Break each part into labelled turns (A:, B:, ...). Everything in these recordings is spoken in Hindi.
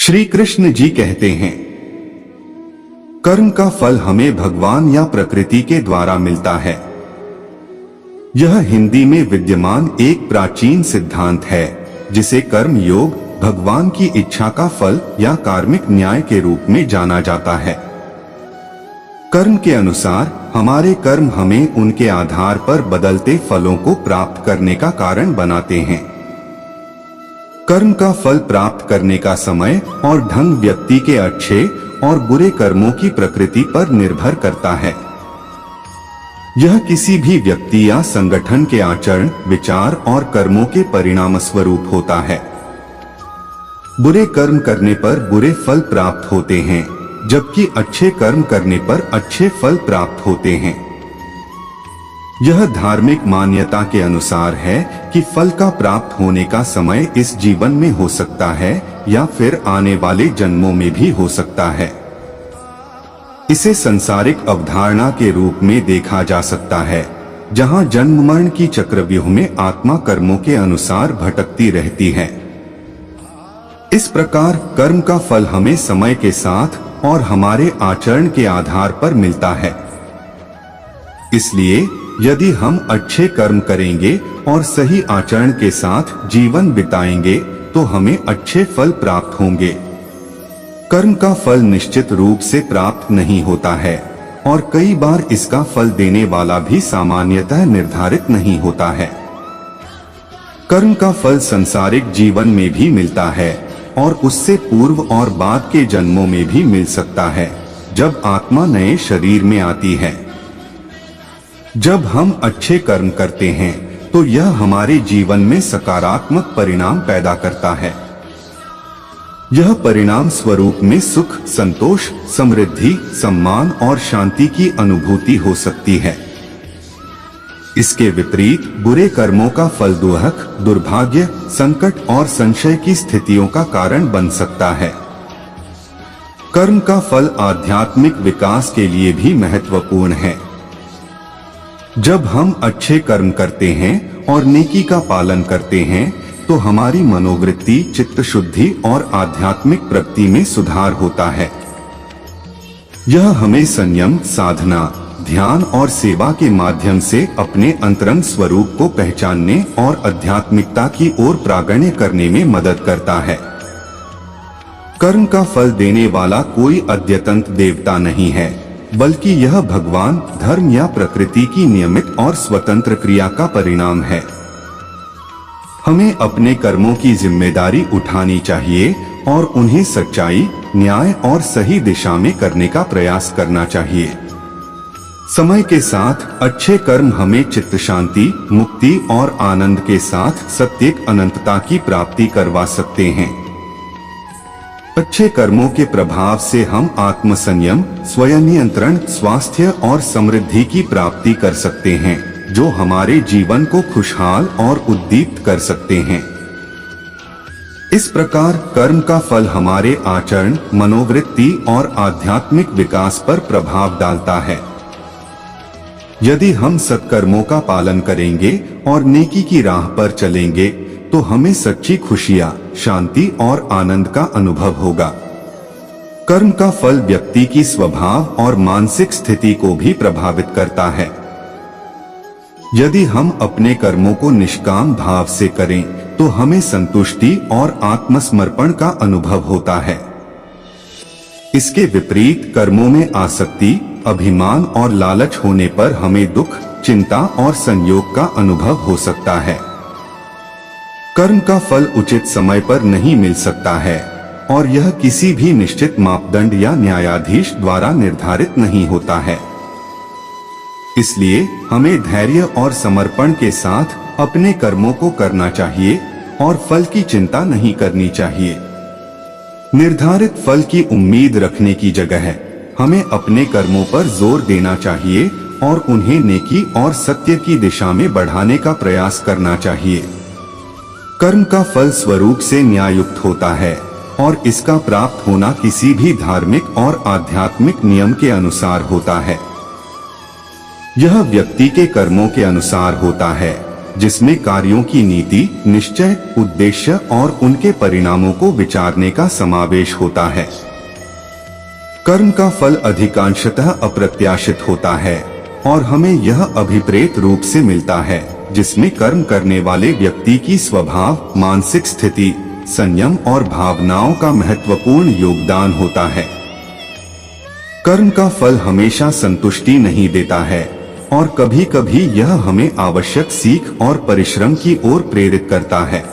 A: श्री कृष्ण जी कहते हैं, कर्म का फल हमें भगवान या प्रकृति के द्वारा मिलता है। यह हिंदी में विद्यमान एक प्राचीन सिद्धांत है जिसे कर्म योग भगवान की इच्छा का फल या कार्मिक न्याय के रूप में जाना जाता है। कर्म के अनुसार हमारे कर्म हमें उनके आधार पर बदलते फलों को प्राप्त करने का कारण बनाते हैं। कर्म का फल प्राप्त करने का समय और ढंग व्यक्ति के अच्छे और बुरे कर्मों की प्रकृति पर निर्भर करता है। यह किसी भी व्यक्ति या संगठन के आचरण, विचार और कर्मों के परिणाम स्वरूप होता है। बुरे कर्म करने पर बुरे फल प्राप्त होते हैं, जबकि अच्छे कर्म करने पर अच्छे फल प्राप्त होते हैं। यह धार्मिक मान्यता के अनुसार है कि फल का प्राप्त होने का समय इस जीवन में हो सकता है या फिर आने वाले जन्मों में भी हो सकता है। इसे सांसारिक अवधारणा के रूप में देखा जा सकता है, जहां जन्म मरण की चक्रव्यूह में आत्मा कर्मों के अनुसार भटकती रहती है। इस प्रकार कर्म का फल हमें समय के साथ और हमारे आचरण के आधार पर मिलता है। इसलिए यदि हम अच्छे कर्म करेंगे और सही आचरण के साथ जीवन बिताएंगे तो हमें अच्छे फल प्राप्त होंगे। कर्म का फल निश्चित रूप से प्राप्त नहीं होता है और कई बार इसका फल देने वाला भी सामान्यतः निर्धारित नहीं होता है। कर्म का फल सांसारिक जीवन में भी मिलता है और उससे पूर्व और बाद के जन्मों में भी मिल सकता है, जब आत्मा नए शरीर में आती है। जब हम अच्छे कर्म करते हैं तो यह हमारे जीवन में सकारात्मक परिणाम पैदा करता है। यह परिणाम स्वरूप में सुख, संतोष, समृद्धि, सम्मान और शांति की अनुभूति हो सकती है। इसके विपरीत बुरे कर्मों का फल दुख, दुर्भाग्य, संकट और संशय की स्थितियों का कारण बन सकता है। कर्म का फल आध्यात्मिक विकास के लिए भी महत्वपूर्ण है। जब हम अच्छे कर्म करते हैं और नेकी का पालन करते हैं तो हमारी मनोवृत्ति, चित्त शुद्धि और आध्यात्मिक प्रगति में सुधार होता है। यह हमें संयम, साधना, ध्यान और सेवा के माध्यम से अपने अंतरंग स्वरूप को पहचानने और आध्यात्मिकता की ओर प्रागण्य करने में मदद करता है। कर्म का फल देने वाला कोई अद्यतन देवता नहीं है, बल्कि यह भगवान, धर्म या प्रकृति की नियमित और स्वतंत्र क्रिया का परिणाम है। हमें अपने कर्मों की जिम्मेदारी उठानी चाहिए और उन्हें सच्चाई, न्याय और सही दिशा में करने का प्रयास करना चाहिए। समय के साथ अच्छे कर्म हमें चित्त शांति, मुक्ति और आनंद के साथ सत्यक अनंतता की प्राप्ति करवा सकते हैं। अच्छे कर्मों के प्रभाव से हम आत्मसंयम, स्वयं नियंत्रण, स्वास्थ्य और समृद्धि की प्राप्ति कर सकते हैं, जो हमारे जीवन को खुशहाल और उद्दीप्त कर सकते हैं। इस प्रकार कर्म का फल हमारे आचरण, मनोवृत्ति और आध्यात्मिक विकास पर प्रभाव डालता है। यदि हम सत्कर्मों का पालन करेंगे और नेकी की राह पर चलेंगे तो हमें सच्ची खुशियां, शांति और आनंद का अनुभव होगा। कर्म का फल व्यक्ति की स्वभाव और मानसिक स्थिति को भी प्रभावित करता है। यदि हम अपने कर्मों को निष्काम भाव से करें तो हमें संतुष्टि और आत्मसमर्पण का अनुभव होता है। इसके विपरीत कर्मों में आसक्ति, अभिमान और लालच होने पर हमें दुख, चिंता और संयोग का अनुभव हो सकता है। कर्म का फल उचित समय पर नहीं मिल सकता है और यह किसी भी निश्चित मापदंड या न्यायाधीश द्वारा निर्धारित नहीं होता है। इसलिए हमें धैर्य और समर्पण के साथ अपने कर्मों को करना चाहिए और फल की चिंता नहीं करनी चाहिए। निर्धारित फल की उम्मीद रखने की जगह हमें अपने कर्मों पर जोर देना चाहिए और उन्हें नेकी और सत्य की दिशा में बढ़ाने का प्रयास करना चाहिए। कर्म का फल स्वरूप से न्याययुक्त होता है और इसका प्राप्त होना किसी भी धार्मिक और आध्यात्मिक नियम के अनुसार होता है। यह व्यक्ति के कर्मों के अनुसार होता है, जिसमें कार्यों की नीति, निश्चय, उद्देश्य और उनके परिणामों को विचारने का समावेश होता है। कर्म का फल अधिकांशतः अप्रत्याशित होता है और हमें यह अभिप्रेत रूप से मिलता है, जिसमें कर्म करने वाले व्यक्ति की स्वभाव, मानसिक स्थिति, संयम और भावनाओं का महत्वपूर्ण योगदान होता है। कर्म का फल हमेशा संतुष्टि नहीं देता है और कभी कभी यह हमें आवश्यक सीख और परिश्रम की ओर प्रेरित करता है।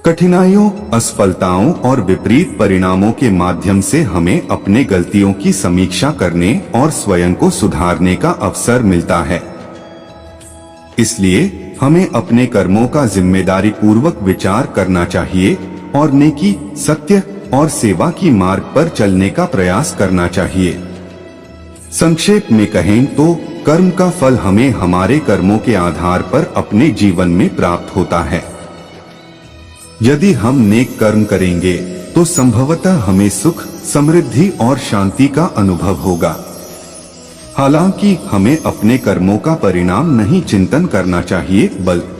A: कठिनाइयों, असफलताओं और विपरीत परिणामों के माध्यम से हमें अपने गलतियों की समीक्षा करने और स्वयं को सुधारने का अवसर मिलता है। इसलिए हमें अपने कर्मों का जिम्मेदारी पूर्वक विचार करना चाहिए और नेकी, सत्य और सेवा की मार्ग पर चलने का प्रयास करना चाहिए। संक्षेप में कहें तो कर्म का फल हमें हमारे कर्मों के आधार पर अपने जीवन में प्राप्त होता है। यदि हम नेक कर्म करेंगे तो संभवतः हमें सुख, समृद्धि और शांति का अनुभव होगा। हालांकि हमें अपने कर्मों का परिणाम नहीं चिंतन करना चाहिए, बल्कि